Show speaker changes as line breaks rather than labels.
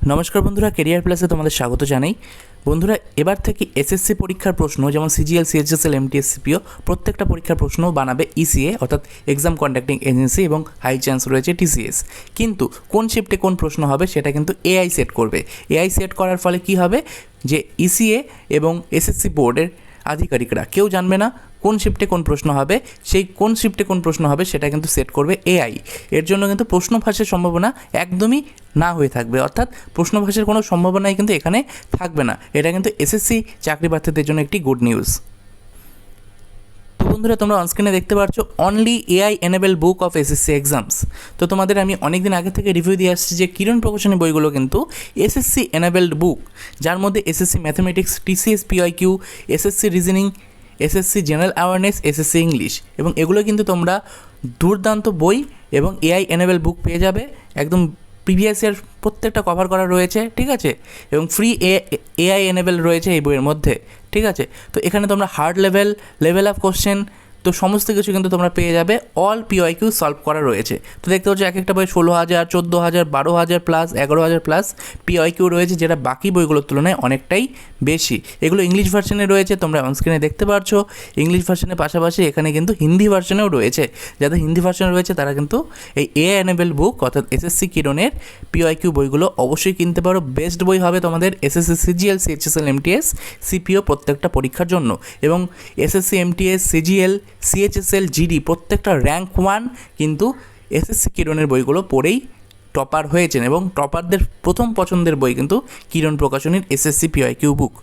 নমস্কার বন্ধুরা, কেরিয়ার প্লাসে তোমাদের স্বাগত জানাই। বন্ধুরা, এবার থেকে এসএসসি পরীক্ষার প্রশ্ন যেমন সিজিএল, সিএইচএসএল, এমটিএস, সিপিও প্রত্যেকটা পরীক্ষার প্রশ্ন বানাবে ইসিএ অর্থাৎ এক্সাম কন্ডাক্টিং এজেন্সি এবং হাই চান্স রয়েছে টিসিএস। কিন্তু কোন শিফটে কোন প্রশ্ন হবে সেটা কিন্তু এআই সেট করবে। এআই সেট করার ফলে কি হবে যে ইসিএ এবং এসএসসি বোর্ডের আধিকারিকরা কেউ জানবে না কোন শিফটে কোন প্রশ্ন হবে, সেই কোন শিফটে কোন প্রশ্ন হবে সেটা কিন্তু সেট করবে এআই। এর জন্য কিন্তু প্রশ্ন ফাঁসের সম্ভাবনা একদমই না হয়ে থাকবে, অর্থাৎ প্রশ্ন ফাঁসের কোনো সম্ভাবনাই কিন্তু এখানে থাকবে না। এটা কিন্তু এসএসসি চাকরি প্রার্থীদের জন্য একটি গুড নিউজ। তো বন্ধুরা, তোমরা অনস্ক্রিনে দেখতে পাচ্ছ only AI enable book of SSC exams. তো তোমাদের আমি অনেক দিন আগে থেকে রিভিউ দিয়ে আসছি যে কিরণ প্রকাশনী বইগুলো কিন্তু এসএসসি এনেবেলড বুক, যার মধ্যে SSC mathematics, TCS PIQ, SSC reasoning, SSC general awareness, SSC English, এবং এগুলো কিন্তু তোমরা দুর্দান্ত বই এবং এআই এনেবেল বুক পেয়ে যাবে। একদম প্রিভিয়াস ইয়ার প্রত্যেকটা কভার করা রয়েছে, ঠিক আছে, এবং ফ্রি এআই এনেবেল রয়েছে এই বইয়ের মধ্যে, ঠিক আছে। তো এখানে তোমরা হার্ড লেভেল অফ কোশ্চেন, তো সমস্ত কিছু কিন্তু তোমরা পেয়ে যাবে। অল পিওয়াইকিউ সলভ করা রয়েছে। তো দেখতে পাচ্ছ এক একটা বই 16,000, 14,000, 12,000 প্লাস, 11,000 প্লাস পিওয়াইকিউ রয়েছে, যেটা বাকি বইগুলোর তুলনায় অনেকটাই বেশি। এগুলো ইংলিশ ভার্সনে রয়েছে, তোমরা অনস্ক্রিনে দেখতে পাচ্ছ। ইংলিশ ভার্সনের পাশাপাশি এখানে কিন্তু হিন্দি ভার্সনেও রয়েছে। যাদের হিন্দি ভার্সনে রয়েছে তারা কিন্তু এই এআই এনেবল বুক অর্থাৎ এসএসসি কিরণের পিওয়াইকিউ বইগুলো অবশ্যই কিনতে পারো। বেস্ট বই হবে তোমাদের SSC CGL, CHSL, MTS, CPO প্রত্যেকটা পরীক্ষার জন্য। এবং SSC, MTS, CGL, CHSL, GD প্রত্যেকটা র্যাঙ্ক 1 কিন্তু এসএসসি কিরণের বইগুলো পড়েই টপার হয়েছেন, এবং টপারদের প্রথম পছন্দের বই কিন্তু কিরণ প্রকাশনীর এসএসসি পিওয়াইকিউ বুক।